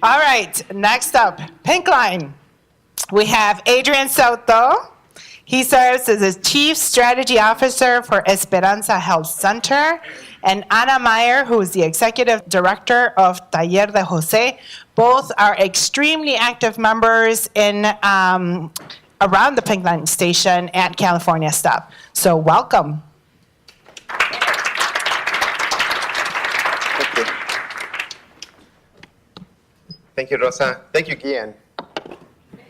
All right, next up, Pink Line. We have Adrian Soto. He serves as the Chief Strategy Officer for Esperanza Health Center, and Ana Meyer, who is the Executive Director of Taller de Jose. Both are extremely active members in around the Pink Line station at California Stop. So welcome. Thank you. Thank you, Rosa. Thank you, Gian.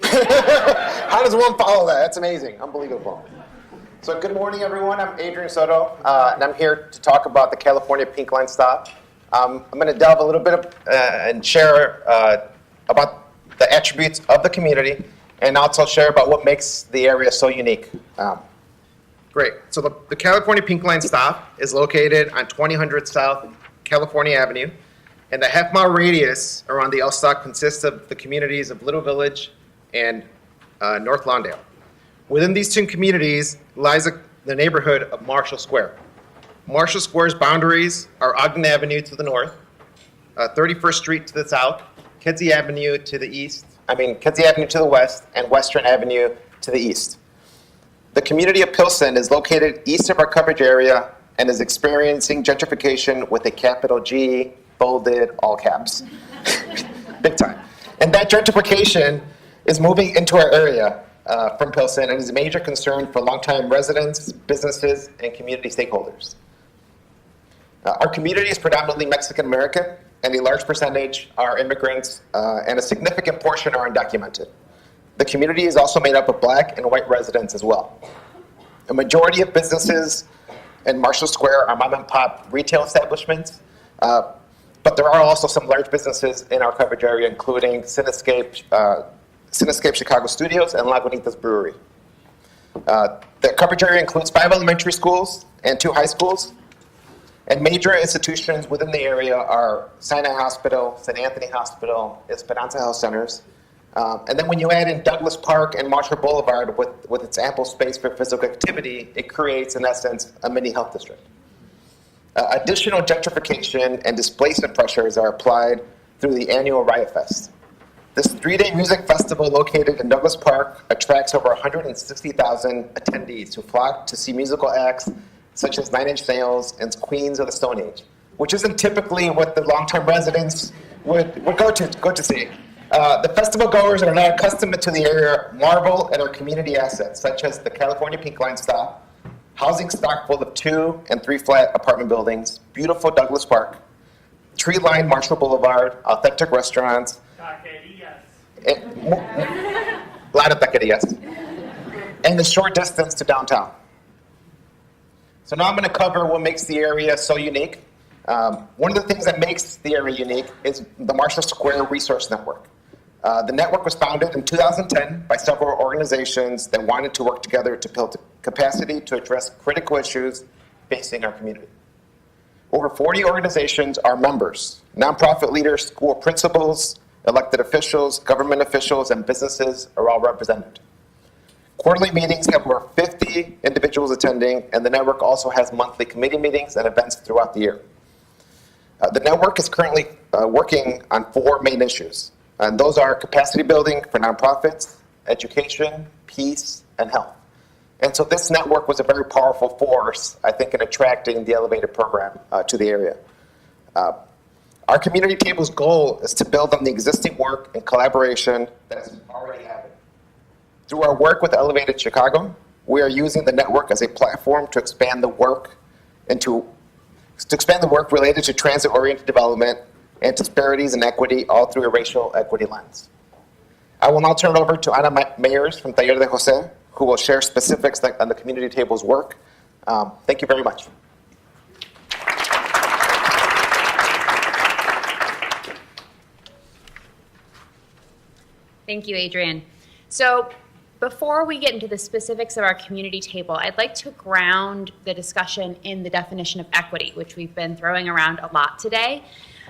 How does one follow that? That's amazing. Unbelievable. So good morning, everyone. I'm Adrian Soto, and I'm here to talk about the California Pink Line Stop. I'm going to delve a little bit and share about the attributes of the community, and also share about what makes the area so unique. Great. So the California Pink Line Stop is located on 2000 South California Avenue, and the half-mile radius around the L Stop consists of the communities of Little Village and North Lawndale. Within these two communities lies the neighborhood of Marshall Square. Marshall Square's boundaries are Ogden Avenue to the north, 31st Street to the south, Kedzie Avenue to the west, and Western Avenue to the east. The community of Pilsen is located east of our coverage area and is experiencing gentrification with a capital G, bolded, all caps. Big time. And that gentrification is moving into our area from Pilsen and is a major concern for longtime residents, businesses, and community stakeholders. Our community is predominantly Mexican American, and a large percentage are immigrants, and a significant portion are undocumented. The community is also made up of Black and white residents as well. A majority of businesses in Marshall Square are mom and pop retail establishments, but there are also some large businesses in our coverage area, including Cinescape Chicago Studios and Lagunitas Brewery. The coverage area includes 5 elementary schools and 2 high schools. And major institutions within the area are Sinai Hospital, St. Anthony Hospital, Esperanza Health Centers. And then when you add in Douglas Park and Marshall Boulevard with its ample space for physical activity, it creates, in essence, a mini health district. Additional gentrification and displacement pressures are applied through the annual Riot Fest. This 3-day music festival located in Douglas Park attracts over 160,000 attendees who flock to see musical acts such as 9 Inch Nails and Queens of the Stone Age, which isn't typically what the long-term residents would go to see. The festival goers are now accustomed to the area, marvel at our community assets, such as the California Pink Line Stop, housing stock full of 2- and 3-flat apartment buildings, beautiful Douglas Park, tree-lined Marshall Boulevard, authentic restaurants, a lot of taquerias, and the short distance to downtown. So now I'm going to cover what makes the area so unique. One of the things that makes the area unique is the Marshall Square Resource Network. The network was founded in 2010 by several organizations that wanted to work together to build capacity to address critical issues facing our community. Over 40 organizations are members. Nonprofit leaders, school principals, elected officials, government officials, and businesses are all represented. Quarterly meetings have over 50 individuals attending, and the network also has monthly committee meetings and events throughout the year. The network is currently working on 4 main issues, and those are capacity building for nonprofits, education, peace, and health. And so this network was a very powerful force, I think, in attracting the Elevated program to the area. Our community table's goal is to build on the existing work and collaboration that has already happened. Through our work with Elevated Chicago, we are using the network as a platform to expand the work related to transit-oriented development and disparities and equity, all through a racial equity lens. I will now turn it over to Ana Meyers from Taller de Jose, who will share specifics on the community table's work. Thank you very much. Thank you, Adrian. So before we get into the specifics of our community table, I'd like to ground the discussion in the definition of equity, which we've been throwing around a lot today.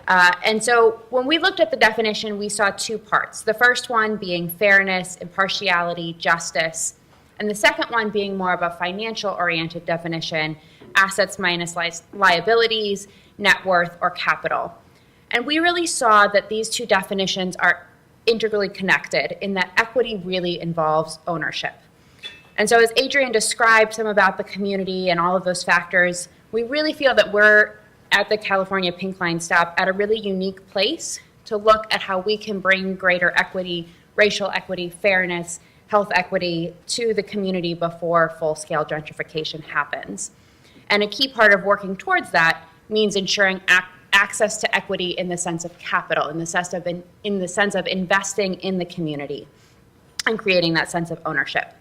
And so when we looked at the definition, we saw 2 parts. The first one being fairness, impartiality, justice, and the second one being more of a financial-oriented definition, assets minus liabilities, net worth, or capital. And we really saw that these two definitions are integrally connected in that equity really involves ownership. And so as Adrian described some about the community and all of those factors, we really feel that we're at the California Pink Line Stop at a really unique place to look at how we can bring greater equity, racial equity, fairness, health equity to the community before full-scale gentrification happens. And a key part of working towards that means ensuring access to equity in the sense of capital, in the sense of investing in the community and creating that sense of ownership.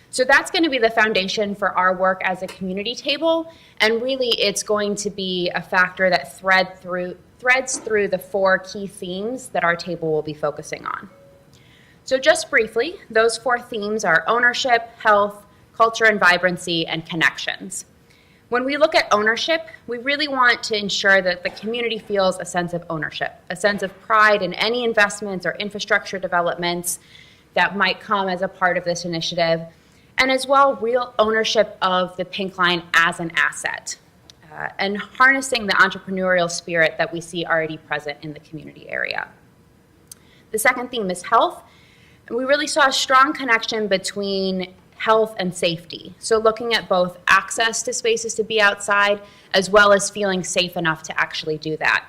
So that's going to be the foundation for our work as a community table, and really it's going to be a factor that threads through the 4 key themes that our table will be focusing on. So just briefly, those 4 themes are ownership, health, culture and vibrancy, and connections. When we look at ownership, we really want to ensure that the community feels a sense of ownership, a sense of pride in any investments or infrastructure developments that might come as a part of this initiative, and as well, real ownership of the Pink Line as an asset, and harnessing the entrepreneurial spirit that we see already present in the community area. The second theme is health. And we really saw a strong connection between health and safety. So looking at both access to spaces to be outside, as well as feeling safe enough to actually do that.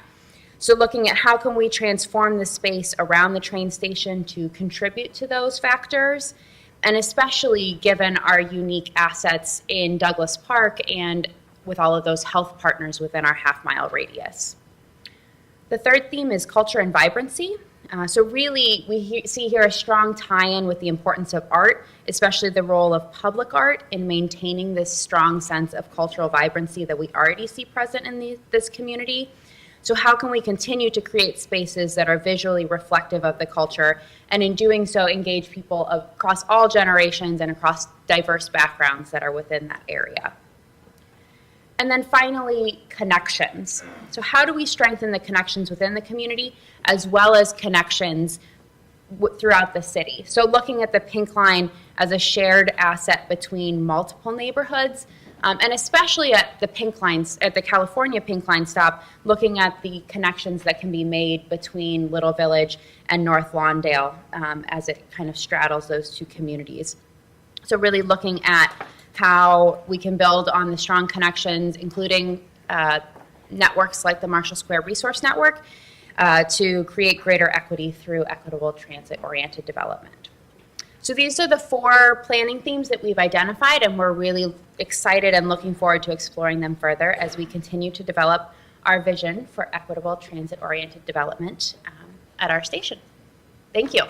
So looking at how can we transform the space around the train station to contribute to those factors, and especially given our unique assets in Douglas Park and with all of those health partners within our half-mile radius. The third theme is culture and vibrancy. So really, we see here a strong tie-in with the importance of art, especially the role of public art in maintaining this strong sense of cultural vibrancy that we already see present in this community. So how can we continue to create spaces that are visually reflective of the culture, and in doing so, engage people across all generations and across diverse backgrounds that are within that area? And then finally, connections. So how do we strengthen the connections within the community, as well as connections throughout the city? So looking at the Pink Line as a shared asset between multiple neighborhoods, and especially at the California Pink Line Stop, looking at the connections that can be made between Little Village and North Lawndale as it kind of straddles those two communities. So really looking at how we can build on the strong connections, including networks like the Marshall Square Resource Network, to create greater equity through equitable transit-oriented development. So these are the 4 planning themes that we've identified, and we're really excited and looking forward to exploring them further as we continue to develop our vision for equitable transit-oriented development at our station. Thank you.